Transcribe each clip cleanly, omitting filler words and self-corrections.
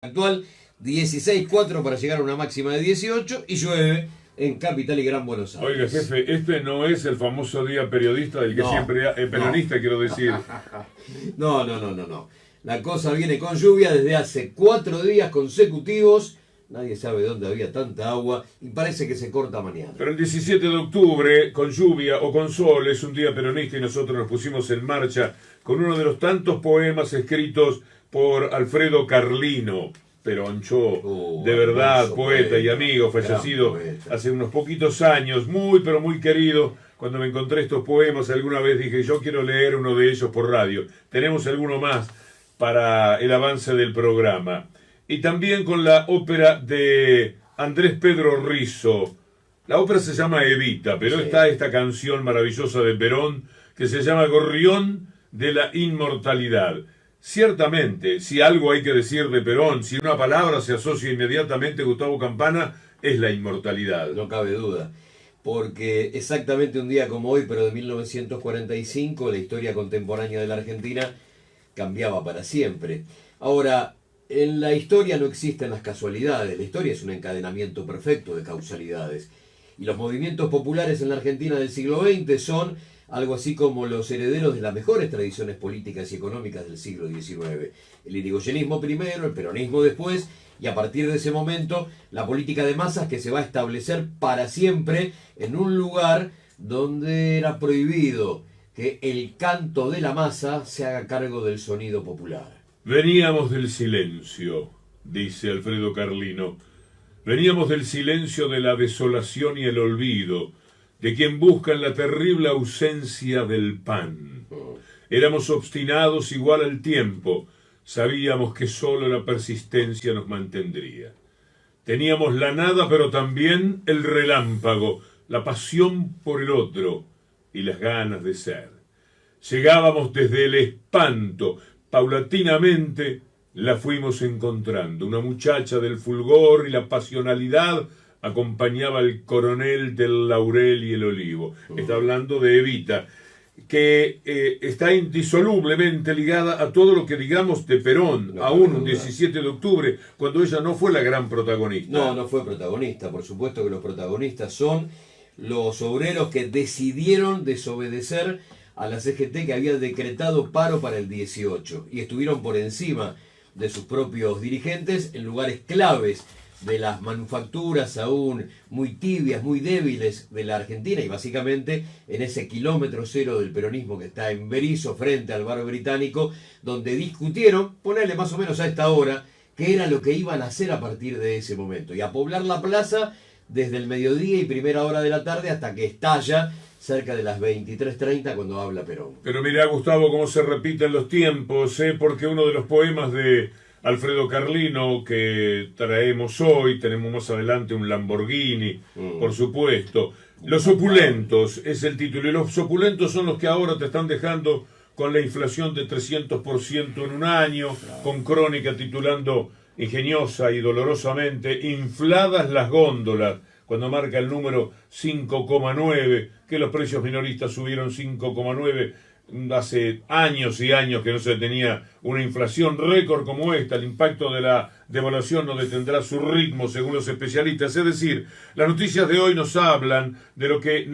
Actual 16,4 para llegar a una máxima de 18 y llueve en Capital y Gran Buenos Aires. Oiga, jefe, este no es el famoso día periodista del que No, siempre... peronista, no. quiero decir. No. La cosa viene con lluvia desde hace 4 días consecutivos. Nadie sabe dónde había tanta agua y parece que se corta mañana. Pero el 17 de octubre, con lluvia o con sol, es un día peronista y nosotros nos pusimos en marcha con uno de los tantos poemas escritos por Alfredo Carlino, Peroncho, de verdad, poeta y amigo, fallecido hace unos poquitos años, muy pero muy querido. Cuando me encontré estos poemas alguna vez dije, yo quiero leer uno de ellos por radio. Tenemos alguno más para el avance del programa. Y también con la ópera de Andrés Pedro Rizzo. La ópera se llama Evita, pero está esta canción maravillosa de Perón que se llama Gorrión de la Inmortalidad. Ciertamente, si algo hay que decir de Perón, si una palabra se asocia inmediatamente a Gustavo Campana, es la inmortalidad. No cabe duda, porque exactamente un día como hoy, pero de 1945, la historia contemporánea de la Argentina cambiaba para siempre. Ahora, en la historia no existen las casualidades, la historia es un encadenamiento perfecto de causalidades. Y los movimientos populares en la Argentina del siglo XX son algo así como los herederos de las mejores tradiciones políticas y económicas del siglo XIX. El irigoyenismo primero, el peronismo después, y a partir de ese momento la política de masas que se va a establecer para siempre en un lugar donde era prohibido que el canto de la masa se haga cargo del sonido popular. Veníamos del silencio, dice Alfredo Carlino. Veníamos del silencio de la desolación y el olvido, de quien busca en la terrible ausencia del pan. Éramos obstinados igual al tiempo, sabíamos que sólo la persistencia nos mantendría. Teníamos la nada, pero también el relámpago, la pasión por el otro y las ganas de ser. Llegábamos desde el espanto, paulatinamente la fuimos encontrando. Una muchacha del fulgor y la pasionalidad acompañaba al coronel del laurel y el olivo. Está hablando de Evita, que está indisolublemente ligada a todo lo que digamos de Perón, aún un 17 de octubre, cuando ella no fue la gran protagonista. No fue protagonista. Por supuesto que los protagonistas son los obreros que decidieron desobedecer a la CGT, que había decretado paro para el 18, y estuvieron por encima de sus propios dirigentes en lugares claves de las manufacturas aún muy tibias, muy débiles de la Argentina, y básicamente en ese kilómetro cero del peronismo que está en Berisso frente al bar británico, donde discutieron, ponerle más o menos a esta hora, qué era lo que iban a hacer a partir de ese momento, y a poblar la plaza desde el mediodía y primera hora de la tarde hasta que estalla cerca de las 23:30 cuando habla Perón. Pero mirá, Gustavo, cómo se repiten los tiempos, porque uno de los poemas de Alfredo Carlino que traemos hoy, tenemos más adelante un Lamborghini, por supuesto. Los opulentos es el título, y los opulentos son los que ahora te están dejando con la inflación de 300% en un año, con Crónica titulando ingeniosa y dolorosamente, infladas las góndolas, cuando marca el número 5,9, que los precios minoristas subieron 5,9, hace años y años que no se tenía una inflación récord como esta. El impacto de la devaluación no detendrá su ritmo según los especialistas. Es decir, las noticias de hoy nos hablan de lo que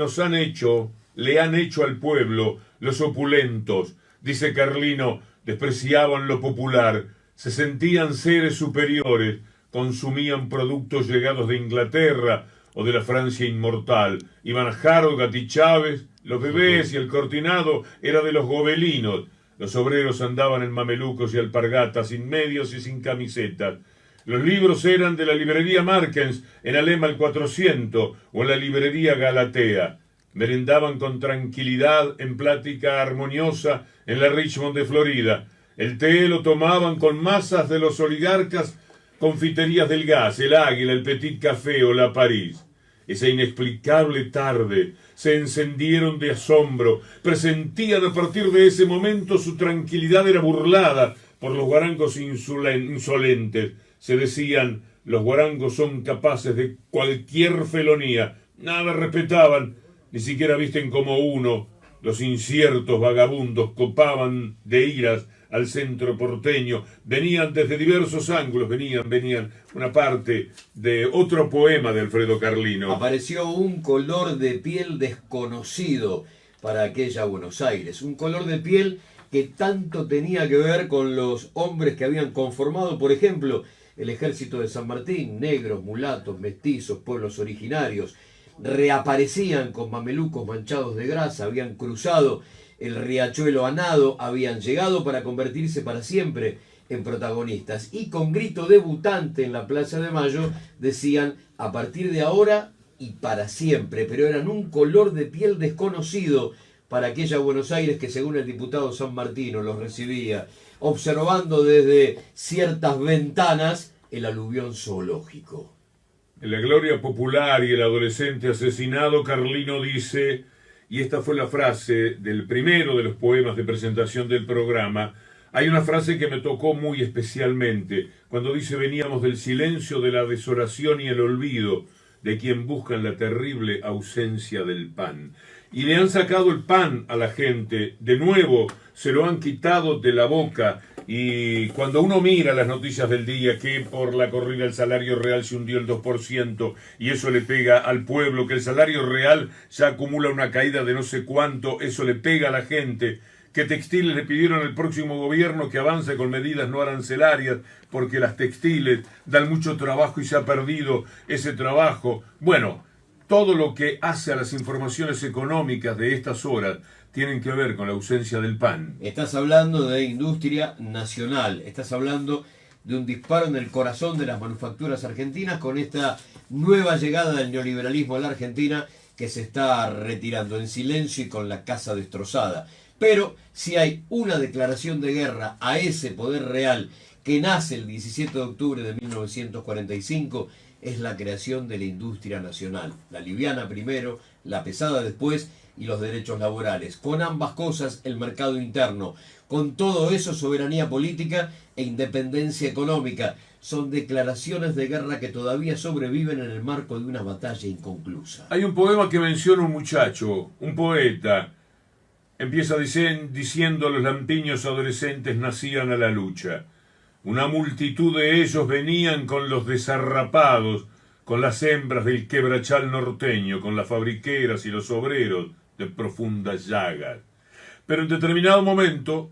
le han hecho al pueblo los opulentos. Dice Carlino, despreciaban lo popular, se sentían seres superiores, consumían productos llegados de Inglaterra o de la Francia inmortal. Iban a Harrogate y Chávez, los bebés y el cortinado era de los gobelinos. Los obreros andaban en mamelucos y alpargatas, sin medios y sin camisetas. Los libros eran de la librería Markens, en Alema el 400, o en la librería Galatea. Merendaban con tranquilidad, en plática armoniosa, en la Richmond de Florida. El té lo tomaban con masas de los oligarcas, confiterías del Gas, el Águila, el Petit Café o la París. Esa inexplicable tarde se encendieron de asombro, presentían a partir de ese momento su tranquilidad era burlada por los guarangos insolentes. Se decían, los guarangos son capaces de cualquier felonía, nada respetaban, ni siquiera visten como uno. Los inciertos vagabundos copaban de iras al centro porteño. Venían desde diversos ángulos, venían una parte de otro poema de Alfredo Carlino. Apareció un color de piel desconocido para aquella Buenos Aires, un color de piel que tanto tenía que ver con los hombres que habían conformado, por ejemplo, el ejército de San Martín, negros, mulatos, mestizos, pueblos originarios, reaparecían con mamelucos manchados de grasa, habían cruzado el riachuelo a nado, habían llegado para convertirse para siempre en protagonistas y con grito debutante en la Plaza de Mayo decían a partir de ahora y para siempre, pero eran un color de piel desconocido para aquella Buenos Aires que según el diputado San Martino los recibía observando desde ciertas ventanas el aluvión zoológico. En la gloria popular y el adolescente asesinado, Carlino dice, y esta fue la frase del primero de los poemas de presentación del programa, hay una frase que me tocó muy especialmente, cuando dice veníamos del silencio, de la desolación y el olvido de quien buscan la terrible ausencia del pan. Y le han sacado el pan a la gente, de nuevo se lo han quitado de la boca. Y cuando uno mira las noticias del día, que por la corrida el salario real se hundió el 2%, y eso le pega al pueblo, que el salario real ya acumula una caída de no sé cuánto, eso le pega a la gente, que textiles le pidieron al próximo gobierno que avance con medidas no arancelarias, porque las textiles dan mucho trabajo y se ha perdido ese trabajo. Bueno, todo lo que hace a las informaciones económicas de estas horas tienen que ver con la ausencia del pan. Estás hablando de industria nacional, estás hablando de un disparo en el corazón de las manufacturas argentinas con esta nueva llegada del neoliberalismo a la Argentina que se está retirando en silencio y con la casa destrozada. Pero si hay una declaración de guerra a ese poder real que nace el 17 de octubre de 1945, es la creación de la industria nacional. La liviana primero, la pesada después y los derechos laborales. Con ambas cosas, el mercado interno. Con todo eso, soberanía política e independencia económica. Son declaraciones de guerra que todavía sobreviven en el marco de una batalla inconclusa. Hay un poema que menciona un muchacho, un poeta. Empieza diciendo los lampiños adolescentes nacían a la lucha. Una multitud de ellos venían con los desarrapados, con las hembras del quebrachal norteño, con las fabriqueras y los obreros de profundas llagas. Pero en determinado momento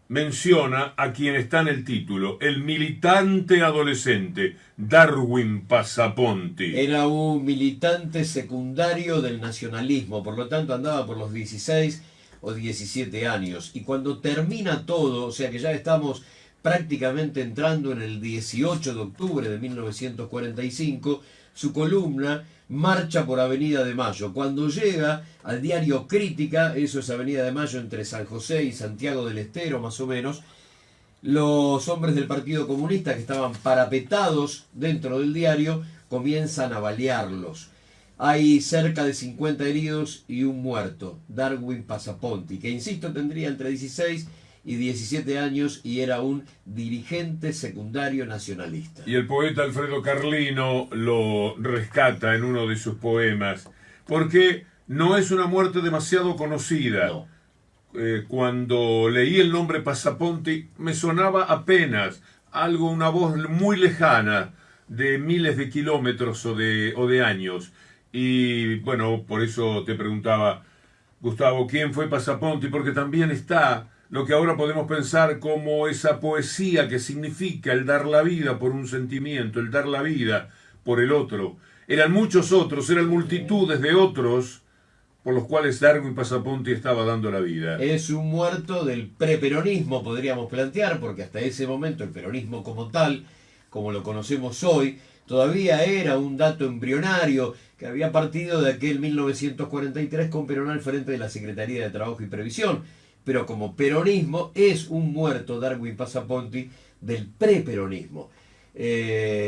menciona a quien está en el título, el militante adolescente, Darwin Passaponti. Era un militante secundario del nacionalismo, por lo tanto andaba por los 16 o 17 años. Y cuando termina todo, o sea que ya estamos prácticamente entrando en el 18 de octubre de 1945, su columna marcha por Avenida de Mayo. Cuando llega al diario Crítica, eso es Avenida de Mayo entre San José y Santiago del Estero más o menos, los hombres del Partido Comunista que estaban parapetados dentro del diario comienzan a balearlos. Hay cerca de 50 heridos y un muerto, Darwin Passaponti, que insisto tendría entre 16 y 17 años y era un dirigente secundario nacionalista. Y el poeta Alfredo Carlino lo rescata en uno de sus poemas, porque no es una muerte demasiado conocida. No. Cuando leí el nombre Passaponti me sonaba apenas algo, una voz muy lejana, de miles de kilómetros o de años. Y bueno, por eso te preguntaba, Gustavo, ¿quién fue Passaponti? Porque también está lo que ahora podemos pensar como esa poesía que significa el dar la vida por un sentimiento, el dar la vida por el otro. Eran muchos otros, eran multitudes de otros por los cuales Darwin Passaponti estaba dando la vida. Es un muerto del preperonismo, podríamos plantear, porque hasta ese momento el peronismo como tal, como lo conocemos hoy, todavía era un dato embrionario que había partido de aquel 1943 con Perón al frente de la Secretaría de Trabajo y Previsión. Pero como peronismo es un muerto Darwin Passaponti del preperonismo.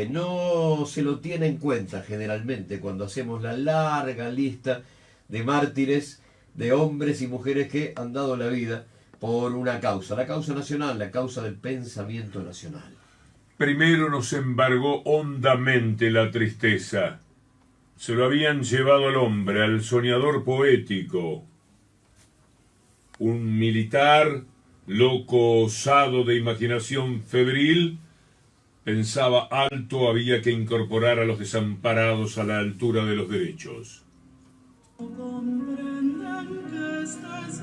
No se lo tiene en cuenta generalmente cuando hacemos la larga lista de mártires, de hombres y mujeres que han dado la vida por una causa, la causa nacional, la causa del pensamiento nacional. Primero nos embargó hondamente la tristeza. Se lo habían llevado al hombre, al soñador poético. Un militar loco osado de imaginación febril, pensaba alto, había que incorporar a los desamparados a la altura de los derechos. Comprenden que este